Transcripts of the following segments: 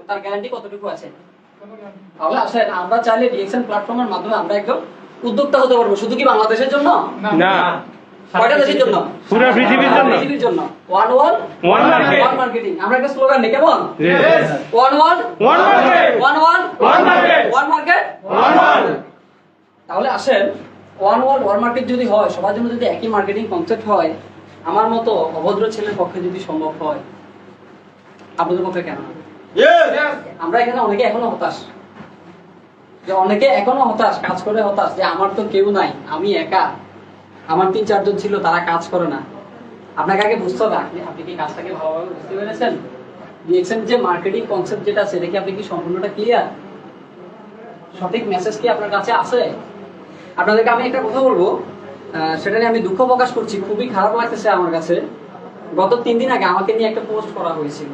তার গ্যারান্টি কতটুকু আছে? তাহলে আসেন আমরা চাইলে ডিএক্সএন প্ল্যাটফর্মের মাধ্যমে আমরা একদম উদ্যোক্তা হতে পারবো। শুধু কি বাংলাদেশের জন্য না, কয়টা দেশের জন্য? পুরো পৃথিবীর জন্য। পৃথিবীর জন্য। One world one market. One marketing. আমরা একটা স্লোগান নেই কেমন? Yes. One world one market. One world one market. One market one world. তাহলে আসেন ওয়ান ওয়ার্ল্ড ওয়ান মার্কেট যদি হয়, সবার জন্য যদি একই মার্কেটিং কনসেপ্ট হয়, আমার মতো অভদ্র ছেলের পক্ষে যদি সম্ভব হয়, আপনাদের পক্ষে কেন? আমরা এখানে অনেকে এখনো হতাশ, যে অনেকে এখনো হতাশ, কাজ করে হতাশ, যে আমার তো কেউ নাই, আমি একা, আমার ৩-৪ জন ছিল তারা কাজ করে না। আপনাকে আগে বুঝতে হবে আপনি কি কাজটাকে ভালোভাবে বুঝতে পেরেছেন? ডিএক্সএন যে মার্কেটিং কনসেপ্ট যেটা আছে, এটা কি আপনি কি সম্পূর্ণটা ক্লিয়ার? সঠিক মেসেজ কি আপনার কাছে আছে? আপনাদেরকে আমি একটা কথা বলবো, সেটা নিয়ে আমি দুঃখ প্রকাশ করছি, খুবই খারাপ লাগতেছে আমার কাছে। গত ৩ দিন আগে আমাকে নিয়ে একটা পোস্ট করা হয়েছিল।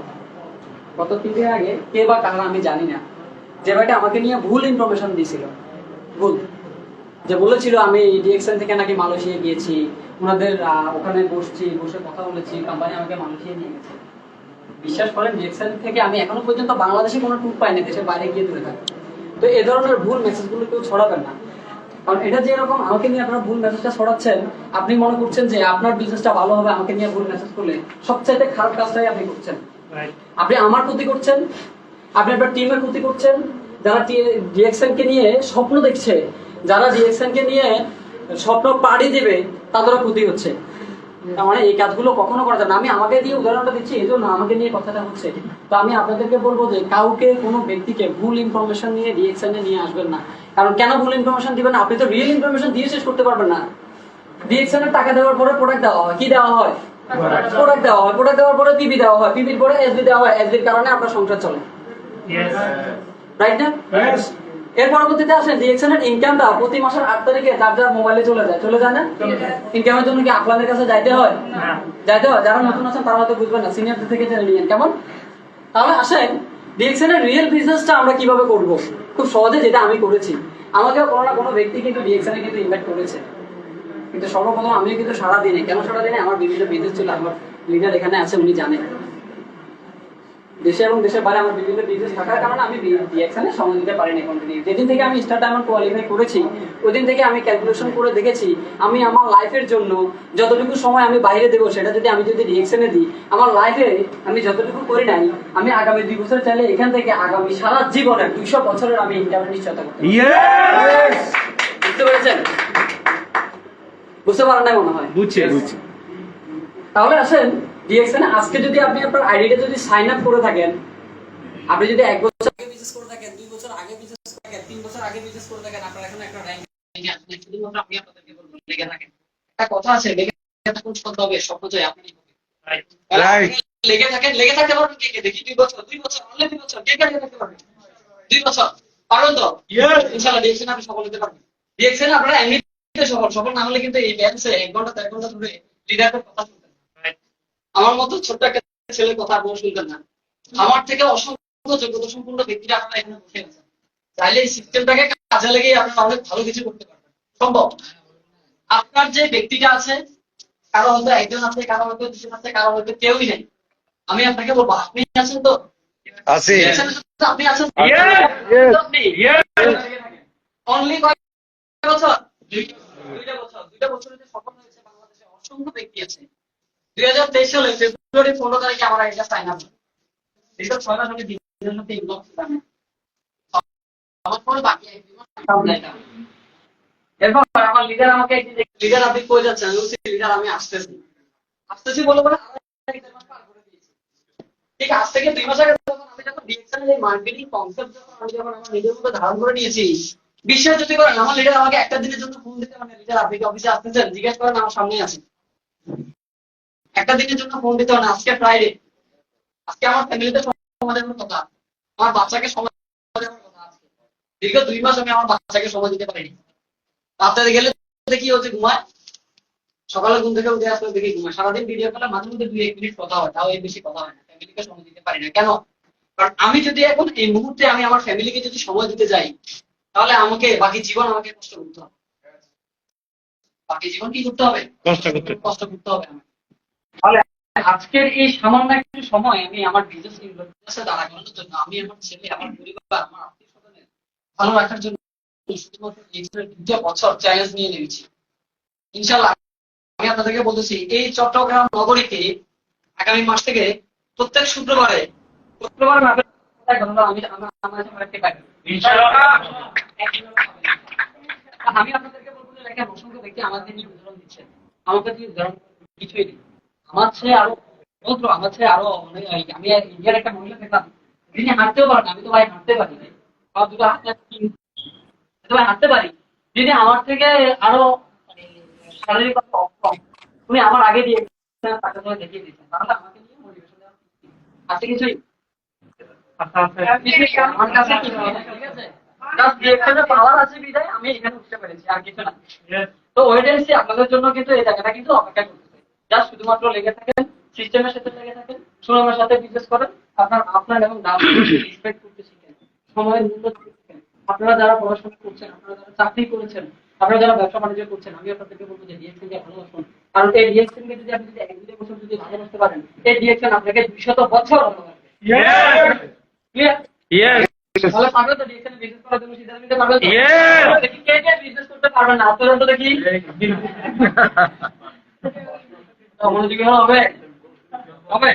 গত 3 দিন আগে কে বা কারা আমি জানি না, যে ভাইটা আমাকে নিয়ে ভুল ইনফরমেশন দিয়েছিল। ভুল যে বলেছিল আমি ডিএক্সএন থেকে নাকি মালয়েশিয়া গিয়েছি, ওনাদের ওখানে বসে কথা বলেছি, কোম্পানি আমাকে মালয়েশিয়া নিয়ে গেছে। বিশ্বাস করেন, ডিএক্সএন থেকে আমি এখনো পর্যন্ত বাংলাদেশে কোনো ট্যুর পাইনি, দেশের বাইরে গিয়ে দূরে থাকি। তো এই ধরনের ভুল মেসেজগুলো কেউ ছড়াবেন না, কারণ এটা যে এরকম আমাকে নিয়ে আপনারা ভুল মেসেজটা ছড়াচ্ছেন, আপনি মনে করছেন যে আপনার বিজনেসটা ভালো হবে আমাকে নিয়ে ভুল মেসেজ করলে, সবচাইতে খারাপ কাজটাই আপনি করছেন। আপনি আমার ক্ষতি করছেন, আপনি আপনার টিমের ক্ষতি করছেন, যারা ডিএক্সএন কে নিয়ে স্বপ্ন দেখছে, যারা ডিএক্সএন কে নিয়ে স্বপ্ন পাড়ি দেবে, তাদেরও ক্ষতি হচ্ছে। তার মানে এই কাজগুলো কখনো করা যাবে না। আমি আমাকে দিয়ে উদাহরণটা দিচ্ছি, এই জন্য আমাকে নিয়ে কথাটা হচ্ছে। তো আমি আপনাদেরকে বলবো যে কাউকে, কোনো ব্যক্তিকে ভুল ইনফরমেশন নিয়ে ডিএক্সএন এ নিয়ে আসবেন না। কারণ কেন ভুল ইনফরমেশন দিবেন? আপনি তো রিয়েল ইনফরমেশন দিয়ে শেষ করতে পারবেন না। ডিএক্সএন এর টাকা দেওয়ার পরে প্রোডাক্ট দেওয়া হয়, কি দেওয়া হয়? প্রোডাক্ট দেওয়া হয়, প্রোডাক্ট দেওয়ার পরে পিবি দেওয়া হয়, পিবির পরে এসবি দেওয়া হয়, এসবির কারণে আপনার সংসার চলে, রাইট না? এর পরবর্তীতে আসেন ডিএক্সএন এর ইনকামটা প্রতি মাসের 8 তারিখে যার যার মোবাইলে চলে যায় না? ইনকামের জন্য কি আপনাদের কাছে যাইতে হয়? যাইতে হয়। যারা নতুন আছেন তারা হয়তো বুঝবেন না, সিনিয়রদের থেকে জেনে নিয়েন কেমন। তাহলে আসেন ডিএক্সএন এর রিয়েল বিজনেসটা আমরা কিভাবে করব? খুব সহজে, যেটা আমি করেছি। আমাকেও কোনো না কোনো ব্যক্তি কিন্তু ডিএক্সএন এ কিন্তু ইনভাইট করেছে, কিন্তু সর্বপ্রথম আমি কিন্তু সারা দিনে, কেন সারা দিনে, আমার বিভিন্ন বিজনেস ছিল, আমার লিডার এখানে আছে, উনি জানেন। দেশে এবং দেশের বাইরে আমার বিভিন্ন বিজনেস থাকার কারণে আমি ডিএক্সএন এ সময় দিতে পারিনি কন্টিনিউ। যেদিন থেকে আমি স্টার ডায়মন্ড কোয়ালিফাই করেছি, ওই দিন থেকে আমি ক্যালকুলেশন করে দেখেছি, আমি আমার লাইফের জন্য যতটুকু সময় আমি বাইরে দেবো, সেটা আমি যদি ডিএক্সএন এ দিই, আমার লাইফে আমি যতটুকু করি নাই, আমি আগামী 2 বছর চাইলে এখান থেকে আগামী সারা জীবনের 200 বছরের আমি ইনকামের নিশ্চয়তা করতে পারি। বুঝতে পেরেছেন? বুঝতে পারেন না মনে হয়? বুঝছি। তাহলে আসেন ডিএক্সএন এ আজকে যদি আপনি আপনার আইডিটা যদি সাইন আপ করে থাকেন, আপনি যদি 1 বছর আগে বিজনেস করে থাকেন, 2 বছর আগে বিজনেস করে থাকেন, 3 বছর আগে বিজনেস করে থাকেন, আপনার এখন একটা র্যাঙ্ক আছে, শুধুমাত্র আপনি আপনাদেরকে বলবো লেগে থাকেন। একটা কথা আছে, লেগে থাকুন সত্য হবে, স্বপ্ন জয় আপনি হবে। রাইট। লেগে থাকতে পারবেন কে দেখি 2 বছর অনলি 2 বছর কে লেগে থাকতে পারবেন? 2 বছর পারবেন তো? ইনশাআল্লাহ ডিএক্সএন আপনি সফল হতে পারবেন। ডিএক্সএন আপনারা এমনিতে সফল না হলে কিন্তু এই ব্যাংকে 1 ঘন্টা 1.5 ঘন্টা ধরে লিডারের কথা শুনতেন। আমার মতো ছোট্ট একটা ছেলের কথা আপনারা শুনতেন না। আমার থেকে অসংখ্য যোগ্যতা সম্পন্ন ব্যক্তিরা আপনারা এখানে বসে আছেন। চাইলে এই সিস্টেমটাকে কাজে লাগিয়ে আপনারা অনেক ভালো কিছু করতে পারবেন। সম্ভব। আপনার যে ব্যক্তিটা আছে, কারো হয়তো একজন আছে, কারো হয়তো দুজন আছে, কারো হয়তো কেউই নেই। আমি আপনাকে বলবো, আপনি আছেন তো? আছি। আপনি আছেন? অনলি কয় বছর? 2টা বছরে যে সফল হয়েছে বাংলাদেশে অসংখ্য ব্যক্তি আছে। 2023 সালে ফেব্রুয়ারি 15 তারিখে আমার এটা সাইন আপ। এটা 6 মাস আমি দিনের মধ্যে ইনবক্স করলাম। আমার কোনো বাকি নাই। এরপর আমার লিডার আমাকে লিডার আপনি কই যাচ্ছেন? আমি বলছি লিডার আমি আসতেছি বলে পার করে দিয়েছি। ঠিক আজ থেকে 2 মাস আগে যখন ডিএক্সএন এর মার্কেটিং কনসেপ্ট আমি যখন আমার নিজের মধ্যে ধারণ করে নিয়েছি, বিশ্বাস যদি করেন, আমার লিডার আমাকে একটা দিনের জন্য ফোন দিতে, মানে লিডার আপনি কি অফিসে আসতেছেন জিজ্ঞেস করেন, আমার সামনেই আছে। একটা দিনের জন্য ফোন দিতে হয় না। আজকে ফ্রাইডে, আজকে আমার ফ্যামিলিতে সময় দেওয়ার কথা, আমার বাচ্চাকে সময় দেওয়ার কথা। আজকে দীর্ঘ 2 মাস আমি আমার বাচ্চাকে সময় দিতে পারিনি। রাতে গেলে দেখি হচ্ছে ঘুমায়, সকালে ঘুম থেকে উঠে আসলে দেখি ঘুমায়। সারাদিন ভিডিও কলে মাঝে মধ্যে 2-1 মিনিট কথা হয়, তাও এর বেশি কথা হয় না। ফ্যামিলিকে সময় দিতে পারি না। কেন? কারণ আমি যদি এখন এই মুহূর্তে আমি আমার ফ্যামিলিকে যদি সময় দিতে যাই, তাহলে আমাকে বাকি জীবন আমাকে কষ্ট করতে হবে। বাকি জীবন কি করতে হবে? কষ্ট করতে হবে আমাকে। তাহলে আজকের এই সামান্য একটু সময় আমি আমার বিজনেসে দাঁড়া করানোর জন্য, আমি আমার ছেলে, আমার পরিবার, আমার আত্মীয় স্বজনের ভালো রাখার জন্য 2 বছর চ্যালেঞ্জ নিয়ে নিয়েছি। ইনশাল্লাহ আমি আপনাদেরকে বলতেছি, এই চট্টগ্রাম নগরীতে আগামী মাস থেকে প্রত্যেক শুক্রবারে আমি আমি আপনাদেরকে বলবো যে দেখেন, অসংখ্য ব্যক্তি আমাদের নিয়ে উদাহরণ দিচ্ছেন, আমাকে দিয়ে উদাহরণ কিছুই নেই। আমার চেয়ে আরো আমার চেয়ে আরো অনেক, আমি ইন্ডিয়ার একটা মহিলা দেখলাম, তিনি হাঁটতেও পারেন, আমি তো ভাই হাঁটতে পারি না, আমার দুটো হাত ভাই হাঁটতে পারি, যিনি আমার থেকে আরো মানে শারীরিক অক্ষম, উনি আমার আগে দিয়ে তাকে ধরে দেখিয়ে দিচ্ছেন, তাহলে আমাকে নিয়ে মোটিভেশন দেওয়ার আছে কিছুই আমার কাছে কিছু নেই, ঠিক আছে? জাস্ট রিঅ্যাকশনে পাওয়ার আছে বিধায় আমি এখানে উঠতে পেরেছি, আর কিছু না। তো ওয়েট এন্ড সি, আপনাদের জন্য কিন্তু এই জায়গাটা কিন্তু অপেক্ষা করতেছে। জাস্ট শুধুমাত্র লেগে থাকেন, সিস্টেমের সাথে লেগে থাকেন, সুনামের সাথে বিজনেস করেন, আপনার এবং নাম রেসপেক্ট করতে শিখেন, সময়ের মূল্য দিতে শিখেন। আপনারা যারা পড়াশোনা করছেন, আপনারা যারা চাকরি করেছেন, আপনারা যারা ব্যবসা বাণিজ্য করছেন, আমি আপনাদেরকে বলবো যে ডিএক্সএন কে ভালোবাসুন। কারণ এই ডিএক্সএন কে যদি আপনি 1-2 বছর যদি ভালোবাসতে পারেন, এই ডিএক্সএন আপনাকে 200 বছর ভালোবাসবে। ক্লিয়ার? তাহলে পারবে তো ডিএক্সএন বিজনেস করার জন্য সিদ্ধান্ত নিতে পারবে তো? দেখি কে কে বিজনেস করতে পারবে না, আপনারা তো দেখি মনোযোগী হবে হবে।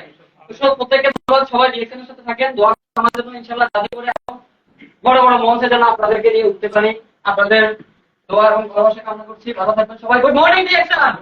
তো সব প্রত্যেককে ধন্যবাদ, সবাই ডিএক্সএন এর সাথে থাকেন, দোয়া করুন আমাদের জন্য, ইনশাআল্লাহ যাতে করে বড় বড় মঞ্চে যেন আপনাদেরকে নিয়ে উঠতে পারি। আপনাদের দোয়া এবং ভালোবাসা কামনা করছি, ভালো থাকবেন সবাই। Good morning DXN.